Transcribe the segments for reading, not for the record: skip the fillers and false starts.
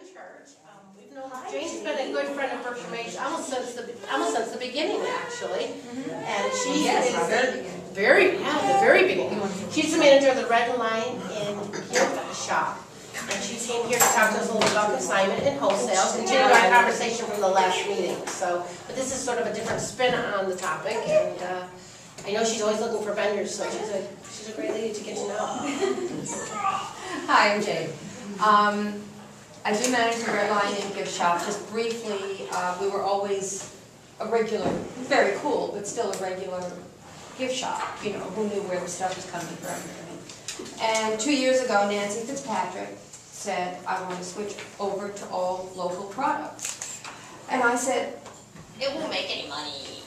the church. We've known Jane's been a good friend of Berkshire Made almost since the beginning, actually. And she is the very beginning. She's the manager of the Red Line in gift shop. And she came here to talk to us a little about consignment and wholesale, continuing our conversation from the last meeting. So, but this is sort of a different spin on the topic, and I know she's always looking for vendors, so she's a great lady to get to know. Hi, I'm Jane. I do manage the Red Line and gift shop. Just briefly, we were always a regular, very cool, but still a regular gift shop. You know, who knew where the stuff was coming from? And 2 years ago, Nancy Fitzpatrick said, I want to switch over to all local products. And I said, it won't make any money.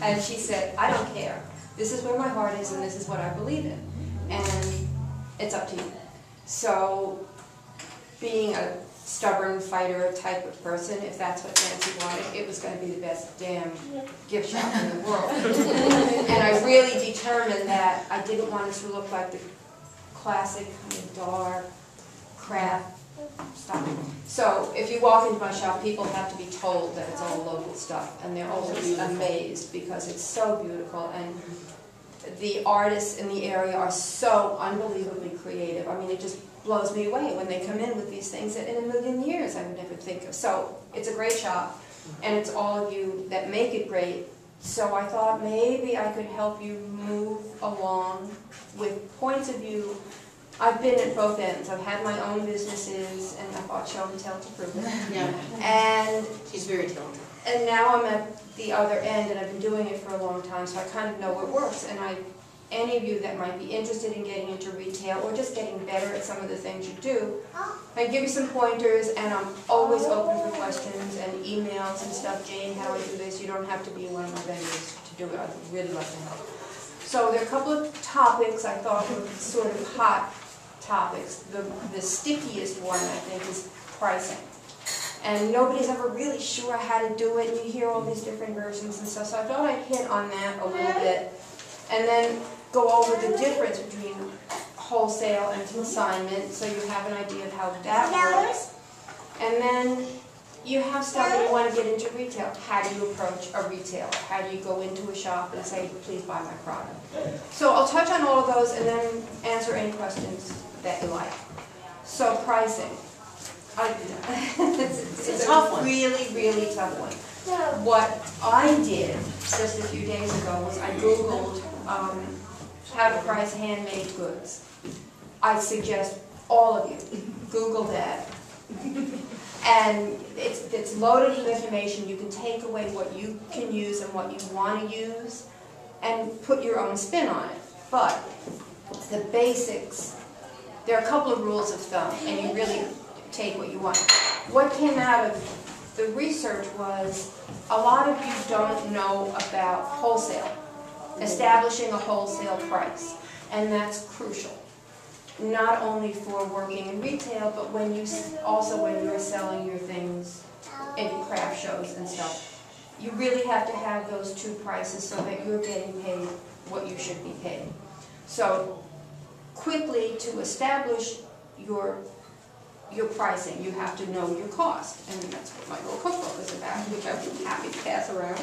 And she said, I don't care. This is where my heart is and this is what I believe in. And it's up to you. So, being a stubborn fighter type of person, if that's what Nancy wanted, it was going to be the best damn gift shop in the world. And I really determined that I didn't want it to look like the classic kind of dark craft stuff. So if you walk into my shop, people have to be told that it's all local stuff, and they're always amazed because it's so beautiful, and the artists in the area are so unbelievably creative. I mean, it just blows me away when they come in with these things that in a million years I would never think of. So it's a great shop, and it's all of you that make it great. So I thought maybe I could help you move along with points of view. I've been at both ends. I've had my own businesses, and I thought show and tell to prove it. Yeah. And she's very talented. And now I'm at the other end, and I've been doing it for a long time, so I kind of know what works. And any of you that might be interested in getting into retail or just getting better at some of the things you do, I give you some pointers, and I'm always open for questions and emails and stuff. Jane, how do I do this? You don't have to be one of my vendors to do it. I'd really like to help. So there are a couple of topics I thought were sort of hot topics. The stickiest one, I think, is pricing. And nobody's ever really sure how to do it, and you hear all these different versions and stuff. So I thought I'd hit on that a little bit, and then go over the difference between wholesale and consignment, so you have an idea of how that works. And then you have stuff that you want to get into retail. How do you approach a retailer? How do you go into a shop and say, please buy my product? So I'll touch on all of those and then answer any questions that you like. So pricing. It's a tough one. Really tough one. What I did just a few days ago was I Googled how to price handmade goods. I suggest all of you Google that. And it's loaded with information. You can take away what you can use and what you want to use and put your own spin on it. But the basics, there are a couple of rules of thumb, and you really take what you want. What came out of the research was a lot of you don't know about wholesale, establishing a wholesale price, and that's crucial. Not only for working in retail, but when you also when you're selling your things in craft shows and stuff. You really have to have those two prices so that you're getting paid what you should be paid. So quickly, to establish your pricing, you have to know your cost, and that's what my little cookbook is about, which I'm happy to pass around.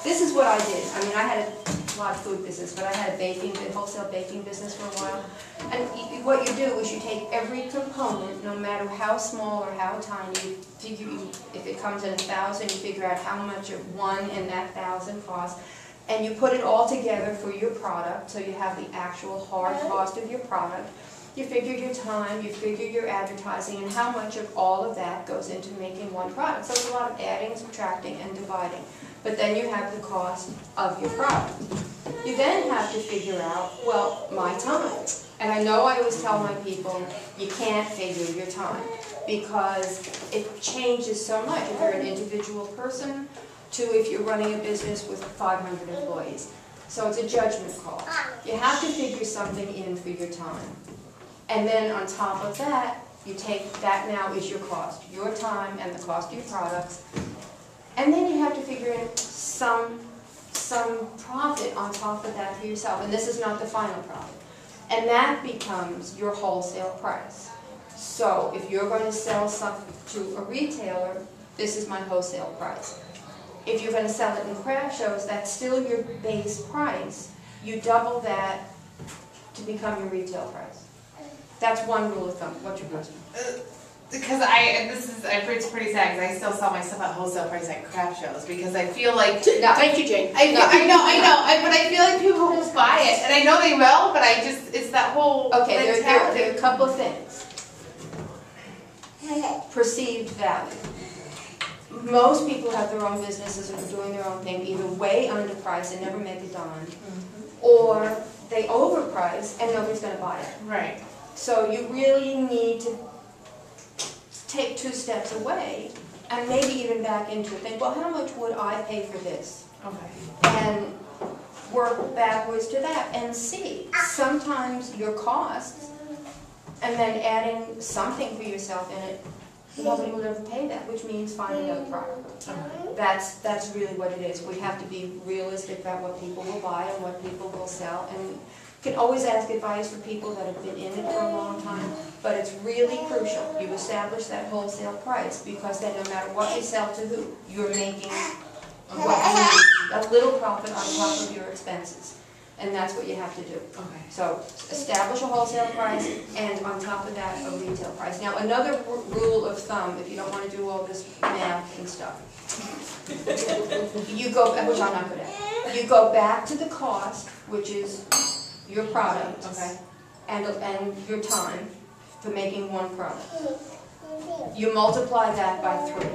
This is what I did. I mean, I had a lot of food business, but I had a wholesale baking business for a while. And what you do is you take every component, no matter how small or how tiny, you figure, if it comes in 1,000, you figure out how much of one in that 1,000 costs, and you put it all together for your product, so you have the actual hard cost of your product. You figure your time, you figure your advertising, and how much of all of that goes into making one product. So it's a lot of adding, subtracting, and dividing. But then you have the cost of your product. You then have to figure out, well, my time. And I know I always tell my people, you can't figure your time because it changes so much if you're an individual person to if you're running a business with 500 employees. So it's a judgment call. You have to figure something in for your time. And then on top of that, you take that now is your cost, your time and the cost of your products. And then you have to figure in some profit on top of that for yourself. And this is not the final profit. And that becomes your wholesale price. So if you're going to sell something to a retailer, this is my wholesale price. If you're going to sell it in craft shows, that's still your base price. You double that to become your retail price. That's one rule of thumb. What's your question? Because it's pretty sad because I still sell my stuff at wholesale price at craft shows because I feel like. No, thank you, Jane. I know, but I feel like people won't buy it, and I know they will, but it's that whole. Okay, there are a couple of things. Perceived value. Most people have their own businesses and are doing their own thing, either way underpriced and never make a dime, or they overprice and nobody's going to buy it. Right. So you really need to take 2 steps away and maybe even back into it. Think, well, how much would I pay for this? Okay. And work backwards to that and see. Sometimes your costs and then adding something for yourself in it, nobody will ever pay that, which means find another product. That's really what it is. We have to be realistic about what people will buy and what people will sell. And you can always ask advice from people that have been in it for a long time, but it's really crucial. You establish that wholesale price because then no matter what you sell to who, you're making a little profit on top of your expenses. And that's what you have to do. Okay. So establish a wholesale price and on top of that a retail price. Now another rule of thumb, if you don't want to do all this math and stuff, you go, which I'm not good at, you go back to the cost, which is your product, Okay. and your time for making one product. You multiply that by 3,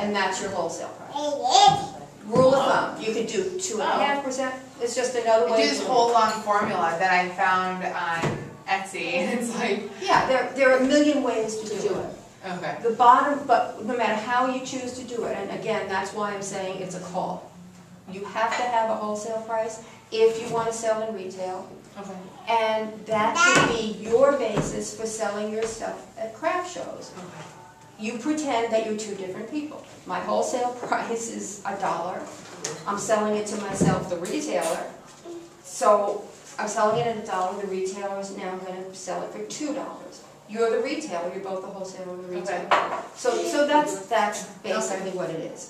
and that's your wholesale price. Rule of thumb, you could do 2.5%. It's just another way. I do this whole long formula that I found on Etsy, and it's like. Yeah, there are a million ways to do it. Okay. The bottom, but no matter how you choose to do it, and again, that's why I'm saying it's a call. You have to have a wholesale price if you want to sell in retail. Okay. And that should be your basis for selling your stuff at craft shows. Okay. You pretend that you're 2 different people. My wholesale price is $1. I'm selling it to myself, the retailer. So I'm selling it at $1. The retailer is now going to sell it for $2. You're the retailer. You're both the wholesaler and the retailer. Okay. So that's basically what it is.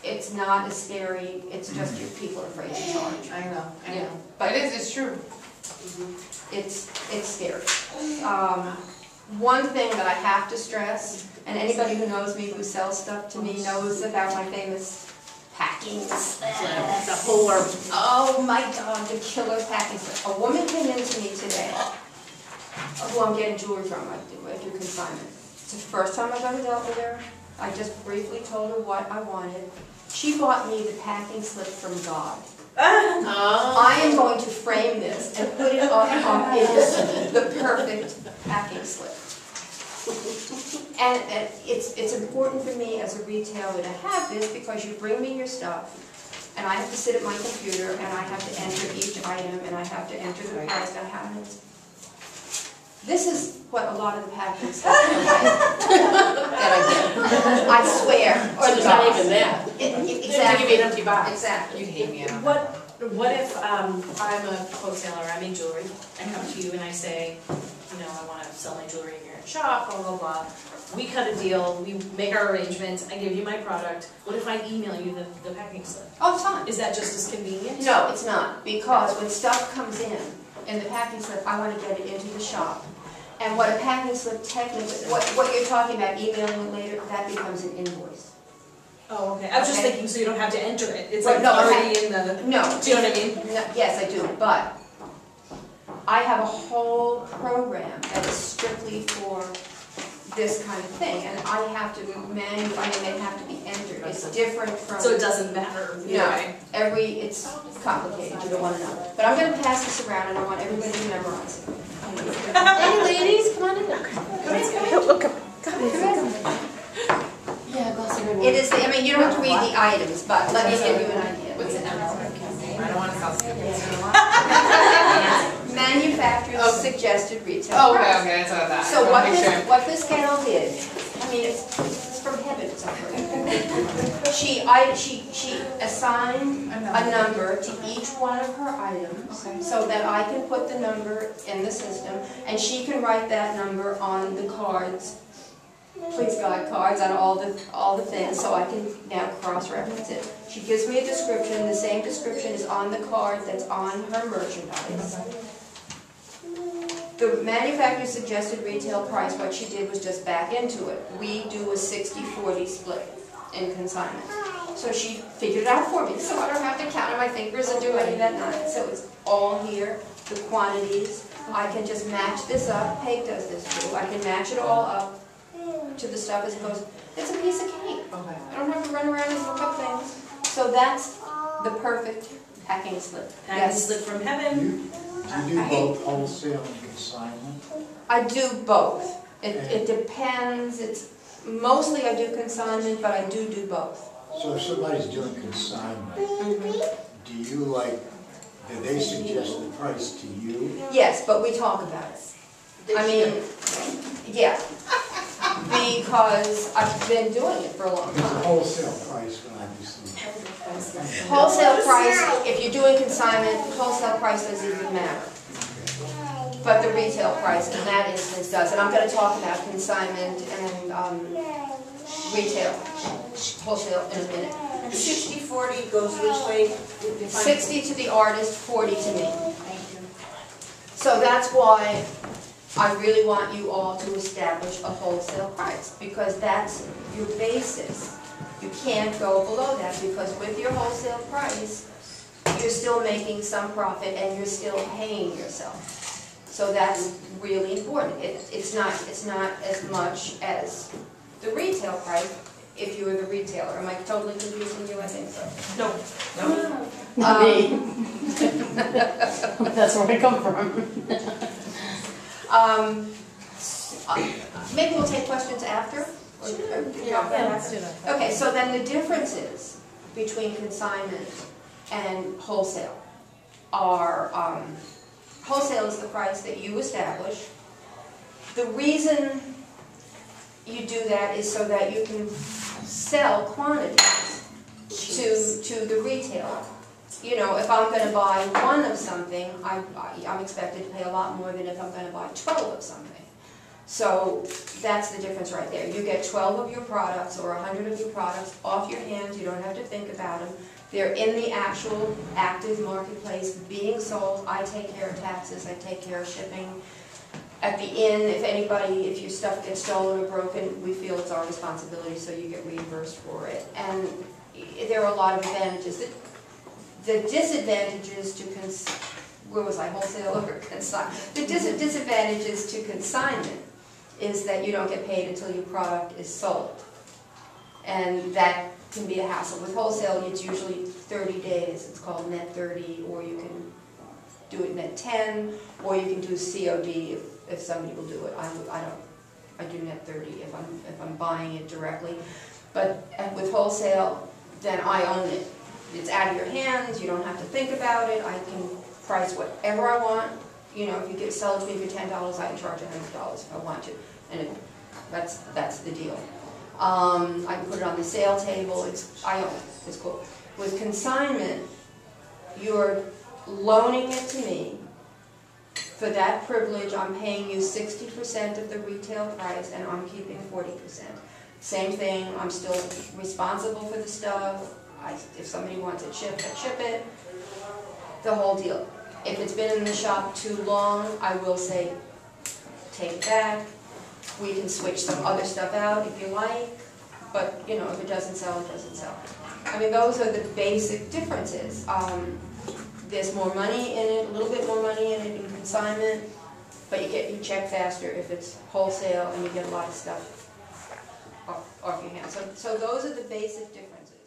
It's not as scary. It's just your people are afraid to charge. I know. Yeah. But it's true. It's scary. One thing that I have to stress, and anybody who knows me who sells stuff to me knows about my famous packing slip. The polar. Oh my God, the killer packing slip. A woman came in to me today, who I'm getting jewelry from. I do consignment. It's the first time I've ever dealt with her. I just briefly told her what I wanted. She bought me the packing slip from God. I am going to frame this and put it up on the perfect packing slip. And it's important for me as a retailer to have this because you bring me your stuff and I have to sit at my computer and I have to enter each item and I have to enter the price I have. This is what a lot of the packing stuff that I get. I swear. Or there's not even that. Exactly. They give you an empty box. Exactly. You hate me. What if I'm a wholesaler, I make jewelry, I come to you and I say, I want to sell my jewelry in your shop, blah, blah, blah. We cut a deal, we make our arrangements, I give you my product. What if I email you the packing slip? Oh, it's fine. Is that just as convenient? No, it's not, because when stuff comes in the packing slip, I want to get it into the shop. And what a packing slip technically, what you're talking about, emailing it later, that becomes an invoice. Oh, okay. I was just Okay. thinking so you don't have to enter it. It's Right, like no, already in the... No. Do you know what I mean? No, yes, I do, but I have a whole program that is strictly for this kind of thing, and I have to they have to be entered. It's different from... So it doesn't matter. No, it's complicated, you don't want to know. But I'm going to pass this around and I want everybody to memorize it. Hey ladies, come on in. Come in. Yeah, glossy reward. It is, you don't have to read the items, but let me give you an idea. What's it? I don't want to sell stuff. Manufacturer's suggested retail Oh, price. okay, that's what I thought. So I wanna make sure. what this gal did, it's from heaven, it's over. She assigned a number to each one of her items, so that I can put the number in the system, and she can write that number on the cards, please God cards, on all the things, so I can now cross-reference it. She gives me a description, the same description is on the card that's on her merchandise. The manufacturer suggested retail price, what she did was just back into it. We do a 60-40 split in consignment. So she figured it out for me, so I don't have to count on my fingers and do any of that nonsense. So it's all here, the quantities. I can just match this up. Peg does this too. I can match it all up to the stuff as opposed. It's a piece of cake. I don't have to run around and look up things. So that's the perfect packing slip. Packing slip from heaven. Do you do both wholesale and consignment? I do both. It depends. It's mostly I do consignment, but I do both. So if somebody's doing consignment, do you do they suggest the price to you? Yes, but we talk about it. I mean, yeah, because I've been doing it for a long There's a time. wholesale price, but obviously. Wholesale price, if you're doing consignment, wholesale price doesn't even matter. But the retail price in that instance does. And I'm going to talk about consignment and retail, wholesale in a minute. And 60-40 goes which way? 60 to the artist, 40 to me. So that's why I really want you all to establish a wholesale price, because that's your basis. You can't go below that, because with your wholesale price, you're still making some profit and you're still paying yourself. So that's really important. It's not as much as the retail price if you're the retailer. Am I totally confusing you? I think so. No. That's where I come from. Maybe we'll take questions after? Yeah, let's do that. Okay, so then the differences between consignment and wholesale are, wholesale is the price that you establish. The reason you do that is so that you can sell quantities to the retailer. You know, if I'm going to buy one of something, I'm expected to pay a lot more than if I'm going to buy 12 of something. So that's the difference right there. You get 12 of your products or 100 of your products off your hands. You don't have to think about them. They're in the actual active marketplace being sold. I take care of taxes. I take care of shipping. At the inn, if your stuff gets stolen or broken, we feel it's our responsibility, so you get reimbursed for it. And there are a lot of advantages. The disadvantages to wholesale or consignment? The disadvantages to consignment is that you don't get paid until your product is sold. And that can be a hassle. With wholesale, it's usually 30 days. It's called net 30, or you can do it net 10, or you can do COD if somebody will do it. I do net 30 if I'm buying it directly. But with wholesale, then I own it. It's out of your hands. You don't have to think about it. I can price whatever I want. You know, if you sell it to me for $10, I can charge $100 if I want to, and that's the deal. I can put it on the sale table. I own it. It's cool. With consignment, you're loaning it to me. For that privilege, I'm paying you 60% of the retail price, and I'm keeping 40%. Same thing. I'm still responsible for the stuff. If somebody wants it shipped, I ship it. The whole deal. If it's been in the shop too long, I will say, take it back. We can switch some other stuff out if you like, but you know, if it doesn't sell, it doesn't sell. I mean, those are the basic differences. There's more money in it, a little bit more money in it in consignment, but you get your check faster if it's wholesale, and you get a lot of stuff off your hands. So those are the basic differences.